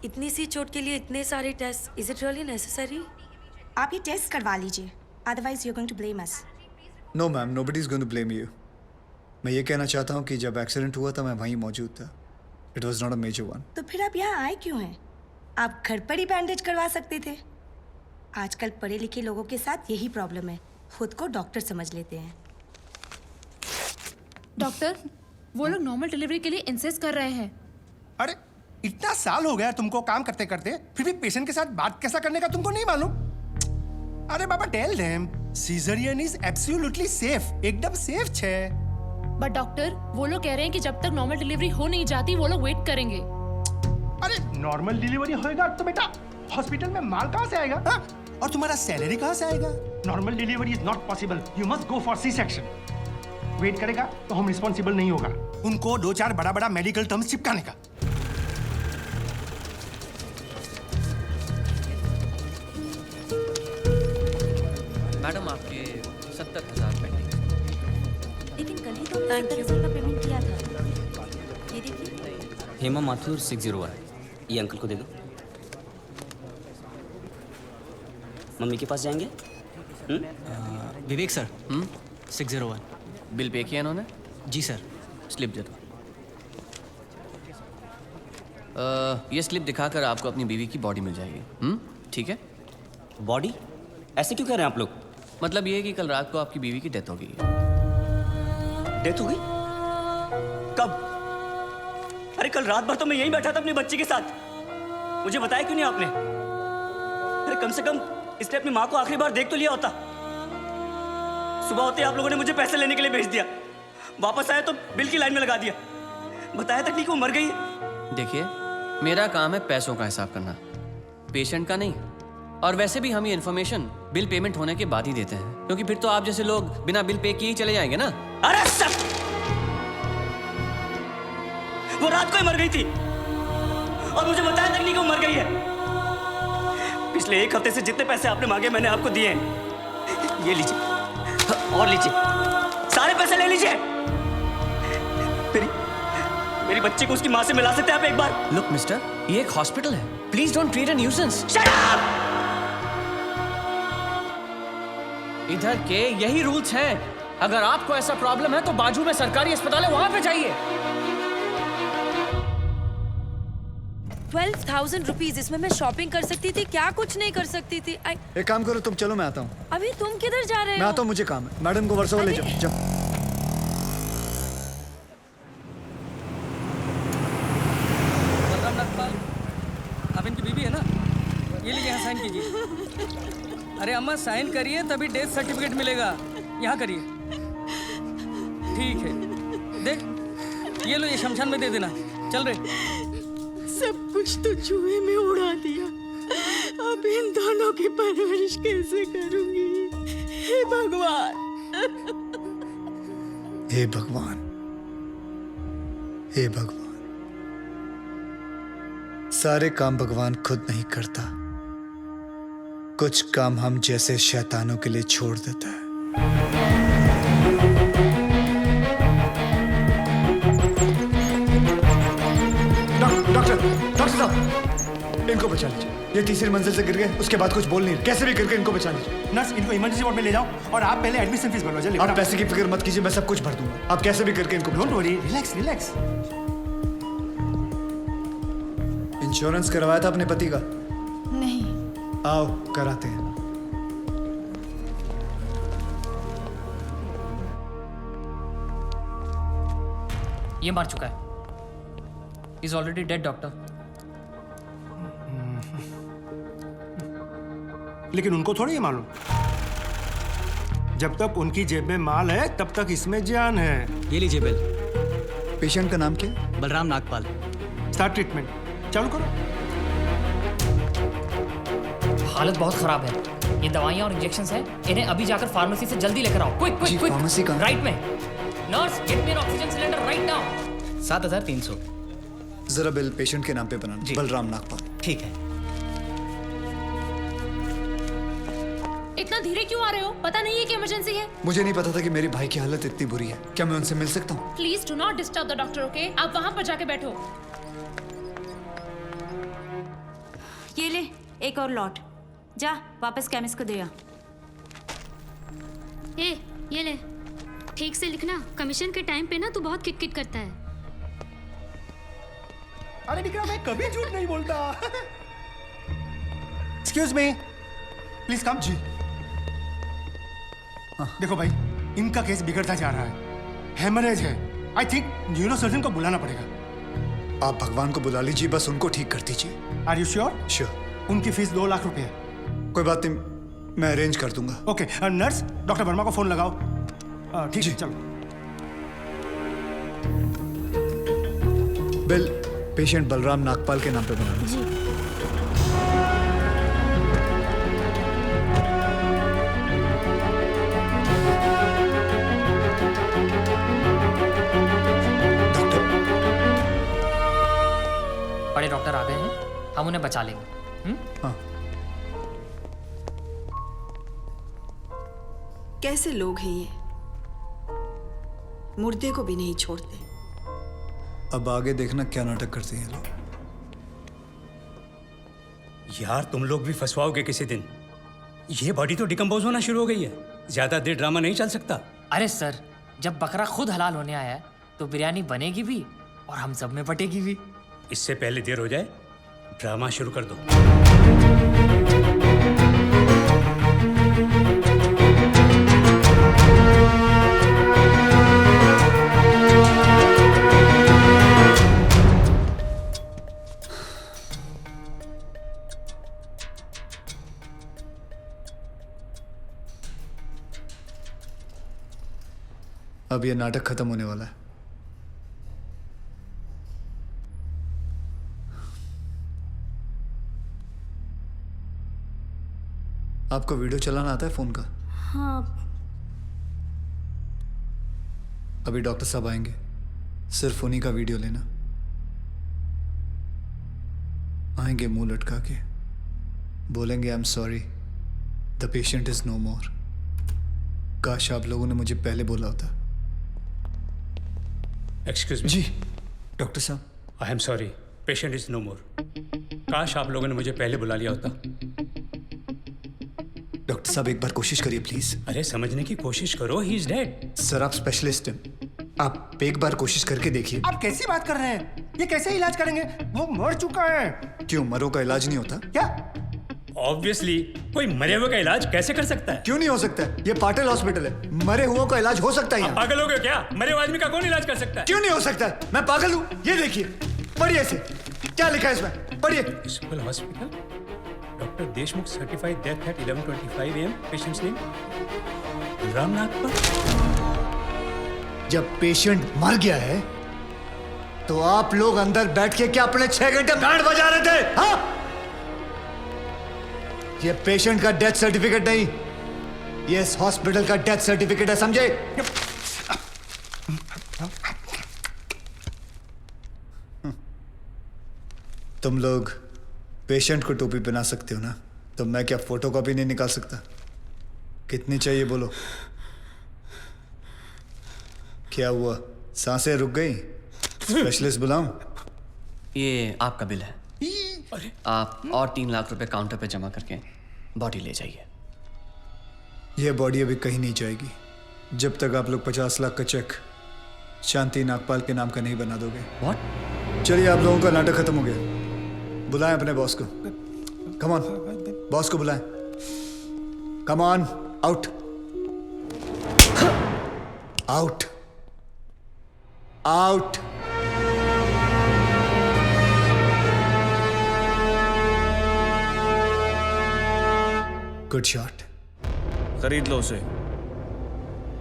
इतनी सी चोट के लिए इतने सारे test, is it really necessary? आप ये टेस्ट करवा लीजिए, otherwise you are going to blame us. No ma'am, nobody is going to blame you. मैं ये कहना चाहता हूँ कि जब एक्सीडेंट हुआ था मैं वहीं मौजूद था। It was not a major one. तो फिर आप यहाँ आए क्यों हैं? आप घर पर ही बैंडेज करवा सकते थे। आजकल पढ़े लिखे लोगों के साथ यही प्रॉब्लम है, खुद को डॉक्टर समझ लेते हैं। डॉक्टर, वो लोग नॉर्मल डिलीवरी के लिए इंसिस्ट कर रहे हैं। अरे इतना साल हो गया तुमको काम करते करते, फिर भी पेशेंट के साथ बात कैसा करने का तुमको नहीं मालूम? अरे बाबा, tell them caesarean is absolutely safe, एकदम सेफ छे। बट डॉक्टर, वो लोग कह रहे हैं कि जब तक नॉर्मल डिलीवरी हो नहीं जाती वो लोग वेट करेंगे। अरे नॉर्मल डिलीवरी होएगा तो बेटा हॉस्पिटल में माल कहाँ से आएगा? हाँ? और तुम्हारा सैलरी कहाँ से आएगा? Normal delivery is not possible, you must go for C section. Wait करेगा तो हम रिस्पॉन्सिबल नहीं होगा। उनको 2-4 बड़ा बड़ा मेडिकल टर्म्स चिपकाने का। मैडम, आपके 70,000 पेंडिंग। लेकिन कल ही तो 70,000 का पेमेंट किया था। ये देखिए। हेमा माथुर 601, ये अंकल को दे दो। मम्मी के पास जाएंगे? विवेक सर, 601। बिल पे किया इन्होंने? जी सर। स्लिप दे दो। ये स्लिप दिखाकर आपको अपनी बीवी की बॉडी मिल जाएगी। ठीक है? बॉडी? ऐसे क्यों कह रहे हैं आप लोग? मतलब ये है कि कल रात को आपकी बीवी की डेथ हो गई। डेथ हो गई? कब? अरे कल रात भर तो मैं यहीं बैठा था अपनी बच्ची के साथ, मुझे बताया क्यों नहीं आपने? अरे कम से कम इसने अपनी माँ को आखिरी बार देख तो लिया होता। सुबह होते आप लोगों ने मुझे पैसे लेने के लिए भेज दिया, वापस आया तो बिल की लाइन में लगा दिया, बताया तक नहीं कि वो मर गई है। देखिए, मेरा काम है पैसों का हिसाब करना, पेशेंट का नहीं। और वैसे भी हम ये इन्फॉर्मेशन बिल पेमेंट होने के बाद ही देते हैं, क्योंकि फिर तो आप जैसे लोग बिना बिल पे किए ही चले जाएंगे ना। अरे सब वो रात को ही मर गई थी और मुझे बताया तक नहीं कि वो मर गई है। पिछले 1 हफ्ते से जितने पैसे आपने मांगे मैंने आपको दिए हैं। ये लीजिए और लीजिए, सारे पैसे ले लीजिए। मेरी बच्ची को उसकी माँ से मिला सकते हैं आप एक बार? लुक मिस्टर, ये एक हॉस्पिटल है, please don't create a nuisance. Shut up! इधर के यही रूल्स हैं। अगर आपको ऐसा प्रॉब्लम है तो बाजू में सरकारी अस्पताल है, वहां पे जाइए। 12,000 रुपीज, इसमें मैं शॉपिंग कर सकती थी, क्या कुछ नहीं कर सकती थी। एक काम करो तुम, चलो मैं आता हूँ। अभी तुम किधर जा रहे हो? मैं आता हूँ, मुझे काम है। मैडम को वर्सोवा ले जाओ। जाओ। आप इनकी बीवी है ना? ये लीजिए, यहाँ साइन कीजिए। अरे अम्मा साइन करिए तभी डेथ सर्टिफिकेट मिलेगा। यहाँ करिए। ठीक है, देख ये लो, ये शमशान में दे देना। चल रहे। सब कुछ तो चूहे में उड़ा दिया, अब इन दोनों की परवरिश कैसे करूंगी? हे भगवान! हे भगवान, हे भगवान। सारे काम भगवान खुद नहीं करता, कुछ काम हम जैसे शैतानों के लिए छोड़ देता है। डॉक्टर साहब, इनको बचा लीजिए। ये तीसरी मंजिल से गिर गए, उसके बाद कुछ बोल नहीं रहे, कैसे भी करके इनको बचा लीजिए। नर्स, इनको इमरजेंसी वार्ड में ले जाओ और आप पहले एडमिशन फीस भरवा। चलिए। आप पैसे की फिक्र मत कीजिए, मैं सब कुछ भर दूंगा। आप कैसे भी करके इनको don't worry, relax relax. Insurance करवाया था अपने पति का? नहीं। आओ कराते हैं। ये मार चुका है। Is already dead doctor. लेकिन उनको थोड़ी ये मालूम, जब तक उनकी जेब में माल है तब तक इसमें जान है। ये लीजिए बिल। पेशेंट का नाम क्या? बलराम नागपाल। स्टार्ट ट्रीटमेंट, चालू करो। हालत बहुत खराब है, ये दवाइयाँ और इंजेक्शंस हैं, इन्हें अभी जाकर फार्मेसी से जल्दी लेकर आओ। Quick quick quick. फार्मेसी कहाँ? राइट में। Nurse, get me N oxygen cylinder right now. 7,300। जरा बिल पेशेंट के नाम पे बनाना। बलराम नागपाल। ठीक है। इतना धीरे क्यों आ रहे हो? पता नहीं है कि इमरजेंसी है। मुझे नहीं पता था कि मेरी भाई की हालत इतनी बुरी है। क्या मैं उनसे मिल सकता हूँ? Please do not disturb the doctor, okay? आप वहां पर जाके बैठो। ये ले एक और लॉट, जा वापस केमिस्ट को दे आ। ए, ये ले, ठीक से लिखना। कमीशन के टाइम पे ना तू बहुत किट-किट करता है। अरे विक्रम, मैं कभी झूठ नहीं बोलता। Excuse me, please come. जी देखो भाई, इनका केस बिगड़ता जा रहा है, हेमरेज है। आई थिंक न्यूरोसर्जन को बुलाना पड़ेगा। आप भगवान को बुला लीजिए, बस उनको ठीक कर दीजिए। Are you sure? श्योर। उनकी फीस 2 लाख रुपए है। कोई बात नहीं, मैं अरेंज कर दूंगा। ओके, नर्स डॉक्टर वर्मा को फोन लगाओ। ठीक है, चलो। बिल पेशेंट बलराम नागपाल के नाम पे बनाना। जी। बड़े डॉक्टर आ गए हैं, हम उन्हें बचा लेंगे। हाँ। कैसे लोग हैं ये, मुर्दे को भी नहीं छोड़ते। अब आगे देखना क्या नाटक करते हैं लोग। यार तुम लोग भी फंसवाओगे किसी दिन। ये बॉडी तो डिकम्पोज होना शुरू हो गई है, ज्यादा देर ड्रामा नहीं चल सकता। अरे सर, जब बकरा खुद हलाल होने आया है तो बिरयानी बनेगी भी और हम सब में बटेगी भी। इससे पहले देर हो जाए, ड्रामा शुरू कर दो। अब ये नाटक खत्म होने वाला है। आपको वीडियो चलाना आता है फोन का? हाँ। अभी डॉक्टर साहब आएंगे, सिर्फ उन्हीं का वीडियो लेना। आएंगे मुंह लटका के, बोलेंगे I am sorry, the patient is no more. काश आप लोगों ने मुझे पहले बोला होता। Excuse me. जी डॉक्टर साहब। I am sorry, patient is no more. काश आप लोगों ने मुझे पहले बुला लिया होता। डॉक्टर साहब एक बार कोशिश करिए प्लीज। अरे समझने की कोशिश करो, ही इज डेड। सर आप स्पेशलिस्ट हैं, आप एक बार कोशिश करके देखिए। आप कैसी बात कर रहे हैं? ये कैसे इलाज करेंगे? वो मर चुका है। क्यों, मरों का इलाज नहीं होता क्या? ऑब्वियसली, कोई मरे हुए का इलाज कैसे कर सकता है? क्यों नहीं हो सकता है? ये पाटिल हॉस्पिटल है, मरे हुए का इलाज हो सकता है यहाँ। पागल हो गए क्या? मरे हुए आदमी का कौन इलाज कर सकता है? क्यों नहीं हो सकता है? मैं पागल हूँ? ये देखिए, पढ़िए इसे, क्या लिखा है इसमें, पढ़िए। School hospital, doctor Deshmukh certified death eight 11:25 AM। Patients name Balram Nagpal. जब पेशेंट मर गया है तो आप लोग अंदर बैठ के क्या अपने 6 घंटे बैंड बजा रहे थे? हाँ? ये पेशेंट का डेथ सर्टिफिकेट नहीं, ये इस हॉस्पिटल का डेथ सर्टिफिकेट है, समझे? तुम लोग पेशेंट को टोपी पहना सकते हो ना, तो मैं क्या फोटोकॉपी नहीं निकाल सकता? कितनी चाहिए बोलो? क्या हुआ, सांसें रुक गई? स्पेशलिस्ट बुलाऊं? ये आपका बिल है, आप और 3 लाख रुपए काउंटर पे जमा करके बॉडी ले जाइए। यह बॉडी अभी कहीं नहीं जाएगी जब तक आप लोग 50 लाख का चेक शांति नागपाल के नाम का नहीं बना दोगे। व्हाट? चलिए, आप लोगों का नाटक खत्म हो गया। बुलाएं अपने बॉस को। कम ऑन, बॉस को बुलाएं। Come on, out out out. Good shot. खरीद लो उसे।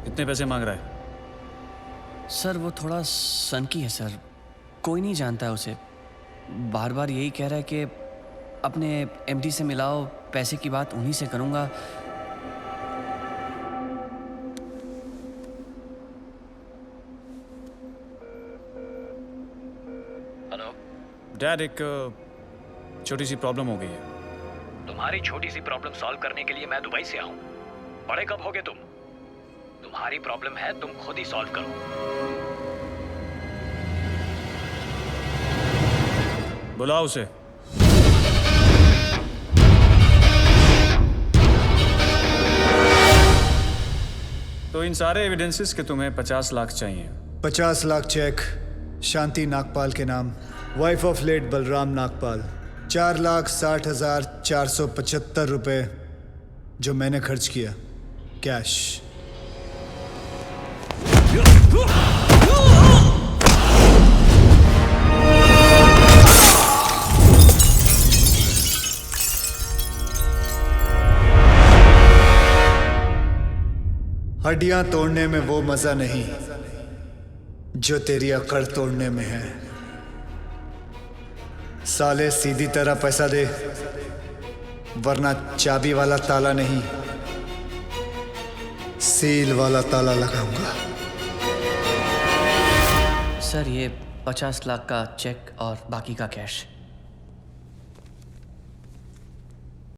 कितने पैसे मांग रहा है? सर वो थोड़ा सनकी है सर, कोई नहीं जानता है उसे। बार बार यही कह रहा है कि अपने एमडी से मिलाओ, पैसे की बात उन्हीं से करूंगा। हेलो डैड, एक छोटी सी प्रॉब्लम हो गई है। तुम्हारी छोटी सी प्रॉब्लम सॉल्व करने के लिए मैं दुबई से आऊं। बड़े कब होगे तुम? तुम्हारी प्रॉब्लम है, तुम खुद ही सॉल्व करो। बुलाओ उसे। तो इन सारे एविडेंसेस के तुम्हें 50 लाख चाहिए। 50 लाख चेक शांति नागपाल के नाम, wife of late Balram Nagpal. 4,60,475 रुपए जो मैंने खर्च किया, कैश। हड्डियां तोड़ने में वो मजा नहीं जो तेरी अकड़ तोड़ने में है। साले सीधी तरह पैसा दे, वरना चाबी वाला ताला नहीं, सील वाला ताला लगाऊंगा। सर ये 50 लाख का चेक और बाकी का कैश।